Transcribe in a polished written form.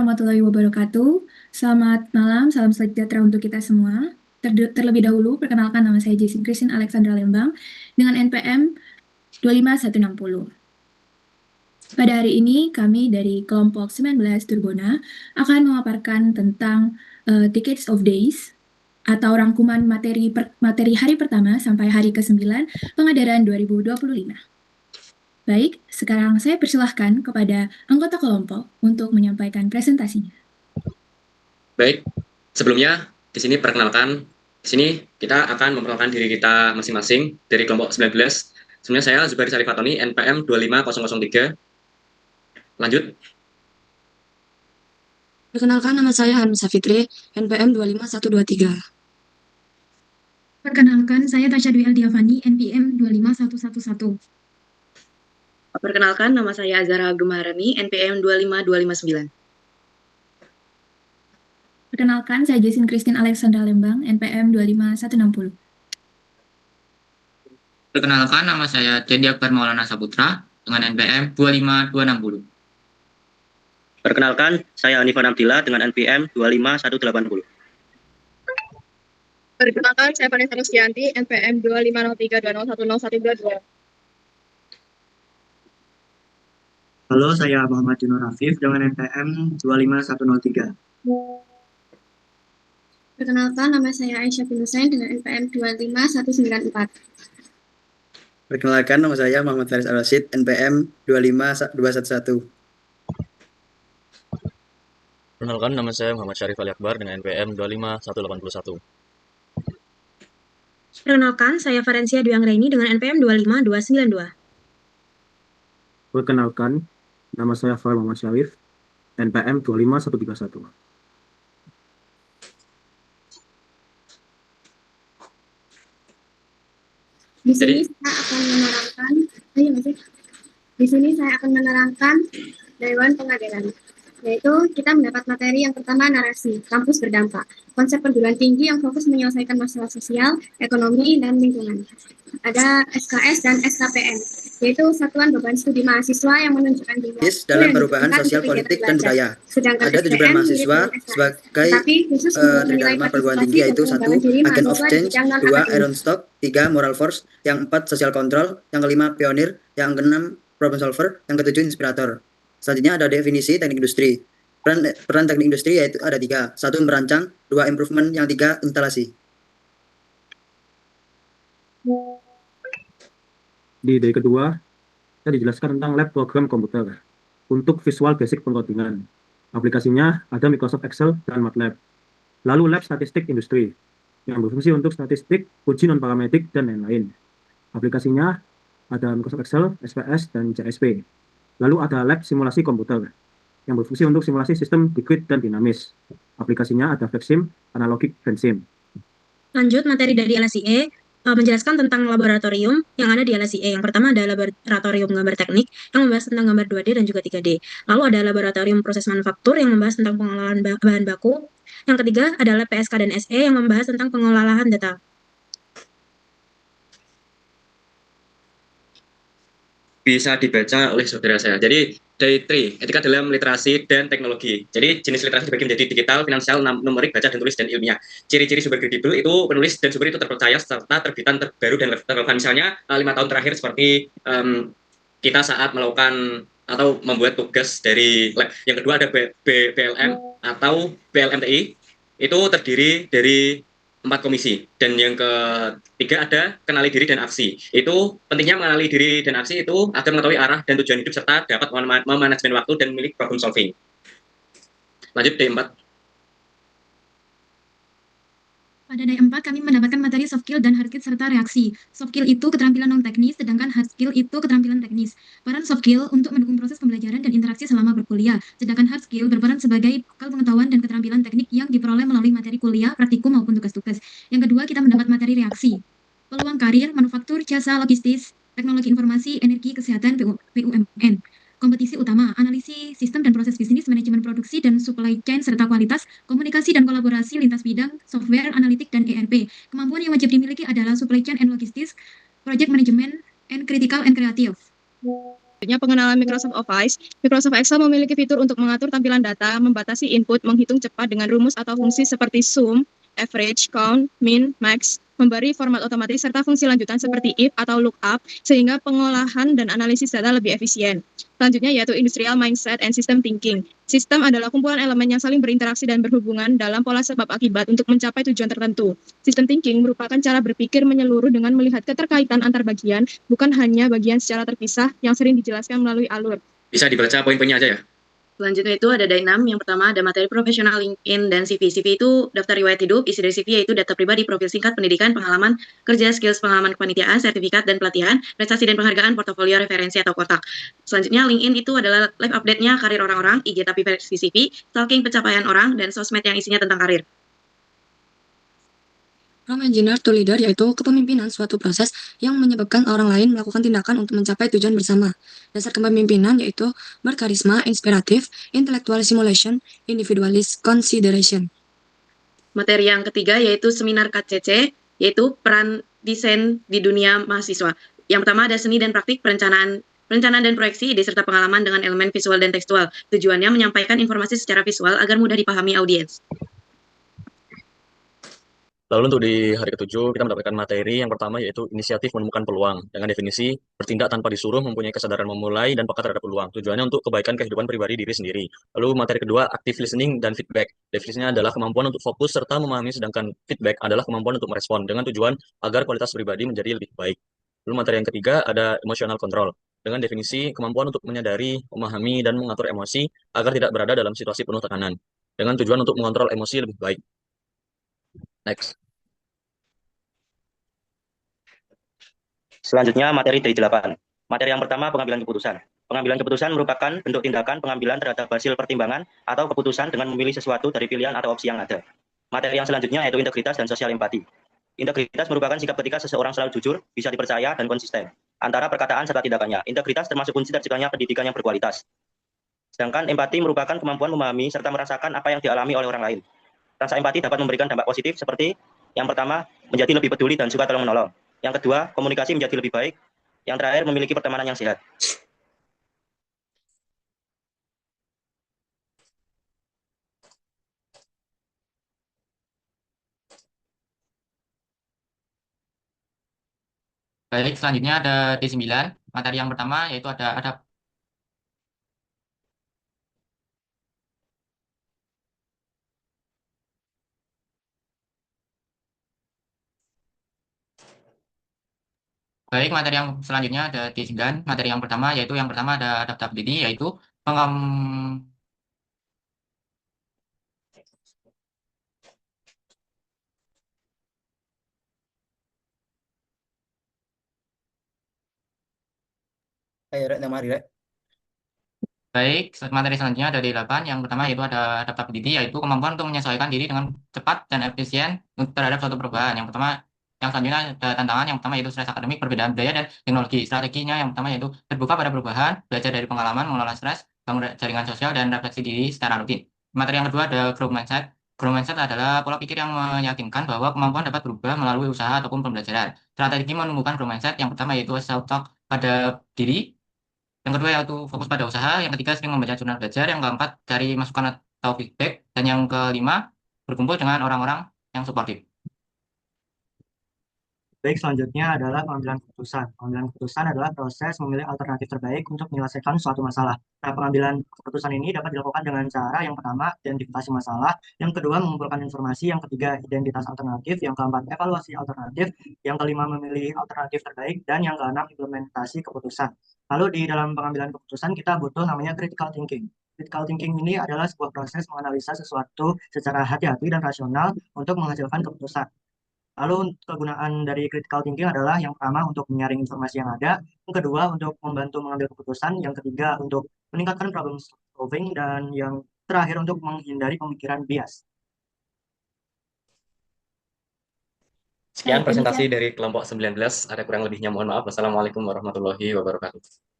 Warahmatullahi wabarakatuh. Selamat malam, salam sejahtera untuk kita semua. Terlebih dahulu, perkenalkan nama saya Jessie Christine Alexandra Lembang dengan NPM 25160. Pada hari ini, kami dari kelompok 19 Turbona akan memaparkan tentang Decades of Days atau rangkuman materi hari pertama sampai hari ke-9 pengajaran 2025. Baik, sekarang saya persilahkan kepada anggota kelompok untuk menyampaikan presentasinya. Baik, sebelumnya di sini perkenalkan, di sini kita akan memperkenalkan diri kita masing-masing dari kelompok 19. Sebenarnya saya Zubairi Sarif Fatoni, NPM 25003. Lanjut. Perkenalkan, nama saya Hansa Fitri, NPM 25123. Perkenalkan, saya Tasya Dwi Aldiavani, NPM 25111. Perkenalkan, nama saya Azara Gemarani, NPM 25259. Perkenalkan, saya Jessin Christine Alexandra Lembang, NPM 25160. Perkenalkan, nama saya Cendi Akbar Maulana Saputra dengan NPM 25260. Perkenalkan, saya Hanifan Abdillah dengan NPM 25180. Perkenalkan, saya Vanessa Rusdianti, NPM 250320101222. Halo, saya Muhammad Junor Afif dengan NPM 25103. Perkenalkan, nama saya Aisyah bin Hussein dengan NPM 25194. Perkenalkan, nama saya Muhammad Faris Al-Rashid, NPM 25211. Perkenalkan, nama saya Muhammad Syarif Ali Akbar dengan NPM 25181. Perkenalkan, saya Farencia Dwi Anggraini dengan NPM 25292. Perkenalkan, nama saya Fahri Muhammad Syarif, NPM 25131. Di sini saya akan menerangkan Dewan Pengadilan. Yaitu kita mendapat materi yang pertama narasi, kampus berdampak, konsep perguruan tinggi yang fokus menyelesaikan masalah sosial, ekonomi, dan lingkungan. Ada SKS dan SKPM, yaitu Satuan Beban Studi Mahasiswa yang menunjukkan dalam perubahan sosial, politik, dan budaya. Ada 17 mahasiswa sebagai terdharma perguruan tinggi, yaitu 1. Agent of Change, 2. Iron Stock, 3. Moral Force, yang 4. Social Control, yang kelima Pionir, yang keenam Problem Solver, yang ketujuh Inspirator. Selanjutnya ada definisi teknik industri. Peran teknik industri yaitu ada 3. 1. Merancang, 2. Improvement, yang 3. Instalasi. Di day kedua, kita dijelaskan tentang lab program komputer untuk Visual Basic Pengkodingan. Aplikasinya ada Microsoft Excel dan MATLAB. Lalu lab statistik industri, yang berfungsi untuk statistik, uji non-parametrik, dan lain-lain. Aplikasinya ada Microsoft Excel, SPS, dan CSP. Lalu ada lab simulasi komputer, yang berfungsi untuk simulasi sistem discrete dan dinamis. Aplikasinya ada FlexSim, Analogic, dan SIM. Lanjut, materi dari LSIE menjelaskan tentang laboratorium yang ada di LSIE. Yang pertama ada laboratorium gambar teknik yang membahas tentang gambar 2D dan juga 3D. Lalu ada laboratorium proses manufaktur yang membahas tentang pengolahan bahan baku. Yang ketiga adalah PSK dan SE yang membahas tentang pengolahan data. Bisa dibaca oleh saudara saya. Jadi, day 3, etika dalam literasi dan teknologi. Jadi, jenis literasi dibagi menjadi digital, finansial, numerik, baca dan tulis, dan ilmiah. Ciri-ciri sumber kredibel itu penulis dan sumber itu terpercaya serta terbitan terbaru dan relevan. Misalnya, 5 tahun terakhir seperti kita saat melakukan atau membuat tugas dari lab. Yang kedua ada BLM atau BLMTI. Itu terdiri dari 4 komisi. Dan yang ketiga ada kenali diri dan aksi. Itu pentingnya mengenali diri dan aksi itu agar mengetahui arah dan tujuan hidup serta dapat memanajemen waktu dan memiliki problem solving. Lanjut D4. Pada day 4 kami mendapatkan materi soft skill dan hard skill serta reaksi. Soft skill itu keterampilan non-teknis, sedangkan hard skill itu keterampilan teknis. Peran soft skill untuk mendukung proses pembelajaran dan interaksi selama berkuliah, sedangkan hard skill berperan sebagai bekal pengetahuan dan keterampilan teknik yang diperoleh melalui materi kuliah, praktikum maupun tugas-tugas. Yang kedua, kita mendapat materi reaksi. Peluang karir, manufaktur, jasa, logistis, teknologi informasi, energi, kesehatan, BUMN. Kompetisi utama, analisis sistem dan proses bisnis, manajemen produksi dan supply chain serta kualitas, komunikasi dan kolaborasi lintas bidang, software, analitik, dan ERP. Kemampuan yang wajib dimiliki adalah supply chain and logistics, project management, and critical and creative. Pengenalan Microsoft Office. Microsoft Excel memiliki fitur untuk mengatur tampilan data, membatasi input, menghitung cepat dengan rumus atau fungsi seperti sum, average, count, min, max, memberi format otomatis, serta fungsi lanjutan seperti if atau lookup, sehingga pengolahan dan analisis data lebih efisien. Selanjutnya yaitu Industrial Mindset and System Thinking. Sistem adalah kumpulan elemen yang saling berinteraksi dan berhubungan dalam pola sebab akibat untuk mencapai tujuan tertentu. System Thinking merupakan cara berpikir menyeluruh dengan melihat keterkaitan antar bagian, bukan hanya bagian secara terpisah yang sering dijelaskan melalui alur. Bisa dibaca poin-poinnya aja ya. Selanjutnya itu ada D6, yang pertama ada materi profesional LinkedIn dan CV. CV itu daftar riwayat hidup, isi dari CV yaitu data pribadi, profil singkat, pendidikan, pengalaman kerja, skills, pengalaman kepanitiaan, sertifikat dan pelatihan, prestasi dan penghargaan, portofolio, referensi atau kotak. Selanjutnya LinkedIn itu adalah live update-nya karir orang-orang, IG tapi versi CV, stalking pencapaian orang, dan sosmed yang isinya tentang karir. From engineer to leader yaitu kepemimpinan suatu proses yang menyebabkan orang lain melakukan tindakan untuk mencapai tujuan bersama. Dasar kepemimpinan yaitu berkarisma, inspiratif, intellectual simulation, individualist consideration. Materi yang ketiga yaitu seminar KCC, yaitu peran desain di dunia mahasiswa. Yang pertama ada seni dan praktik, perencanaan dan proyeksi, ide serta pengalaman dengan elemen visual dan tekstual. Tujuannya menyampaikan informasi secara visual agar mudah dipahami audiens. Lalu untuk di hari ke-7, kita mendapatkan materi yang pertama yaitu inisiatif menemukan peluang. Dengan definisi, bertindak tanpa disuruh, mempunyai kesadaran memulai, dan peka terhadap peluang. Tujuannya untuk kebaikan kehidupan pribadi diri sendiri. Lalu materi kedua, active listening dan feedback. Definisinya adalah kemampuan untuk fokus serta memahami, sedangkan feedback adalah kemampuan untuk merespon, dengan tujuan agar kualitas pribadi menjadi lebih baik. Lalu materi yang ketiga, ada emotional control. Dengan definisi, kemampuan untuk menyadari, memahami, dan mengatur emosi agar tidak berada dalam situasi penuh tekanan. Dengan tujuan untuk mengontrol emosi lebih baik. Next. Selanjutnya materi dari 8. Materi yang pertama pengambilan keputusan. Pengambilan keputusan merupakan bentuk tindakan pengambilan terhadap hasil pertimbangan atau keputusan dengan memilih sesuatu dari pilihan atau opsi yang ada. Materi yang selanjutnya yaitu integritas dan sosial empati. Integritas merupakan sikap ketika seseorang selalu jujur, bisa dipercaya, dan konsisten antara perkataan serta tindakannya. Integritas termasuk kunci terciptanya pendidikan yang berkualitas. Sedangkan empati merupakan kemampuan memahami serta merasakan apa yang dialami oleh orang lain. Rasa empati dapat memberikan dampak positif seperti yang pertama, menjadi lebih peduli dan suka tolong-menolong. Yang kedua, komunikasi menjadi lebih baik. Yang terakhir, memiliki pertemanan yang sehat. Baik, selanjutnya ada D9. Materi yang pertama yaitu ada Baik, materi yang selanjutnya ada D9. Materi yang pertama yaitu ada adaptability, yaitu Ayo, Rek, nama Rek. Baik, materi selanjutnya ada D8. Yang pertama yaitu ada adaptability, yaitu kemampuan untuk menyesuaikan diri dengan cepat dan efisien terhadap suatu perubahan. Yang selanjutnya ada tantangan. Yang pertama yaitu stres akademik, perbedaan budaya, dan teknologi. Strateginya yang pertama yaitu terbuka pada perubahan, belajar dari pengalaman, mengelola stres, bangun jaringan sosial, dan refleksi diri secara rutin. Materi yang kedua ada growth mindset. Growth mindset adalah pola pikir yang meyakinkan bahwa kemampuan dapat berubah melalui usaha ataupun pembelajaran. Strategi menumbuhkan growth mindset yang pertama yaitu self-talk pada diri. Yang kedua yaitu fokus pada usaha. Yang ketiga sering membaca jurnal belajar. Yang keempat cari masukan atau feedback. Dan yang kelima berkumpul dengan orang-orang yang suportif. Baik, selanjutnya adalah pengambilan keputusan. Pengambilan keputusan adalah proses memilih alternatif terbaik untuk menyelesaikan suatu masalah. Nah, pengambilan keputusan ini dapat dilakukan dengan cara yang pertama, identifikasi masalah, yang kedua, mengumpulkan informasi, yang ketiga, identitas alternatif, yang keempat, evaluasi alternatif, yang kelima, memilih alternatif terbaik, dan yang keenam, implementasi keputusan. Lalu di dalam pengambilan keputusan kita butuh namanya critical thinking. Critical thinking ini adalah sebuah proses menganalisa sesuatu secara hati-hati dan rasional untuk menghasilkan keputusan. Lalu kegunaan dari critical thinking adalah yang pertama untuk menyaring informasi yang ada, yang kedua untuk membantu mengambil keputusan, yang ketiga untuk meningkatkan problem solving, dan yang terakhir untuk menghindari pemikiran bias. Sekian presentasi dari kelompok 19. Ada kurang lebihnya mohon maaf. Wassalamualaikum warahmatullahi wabarakatuh.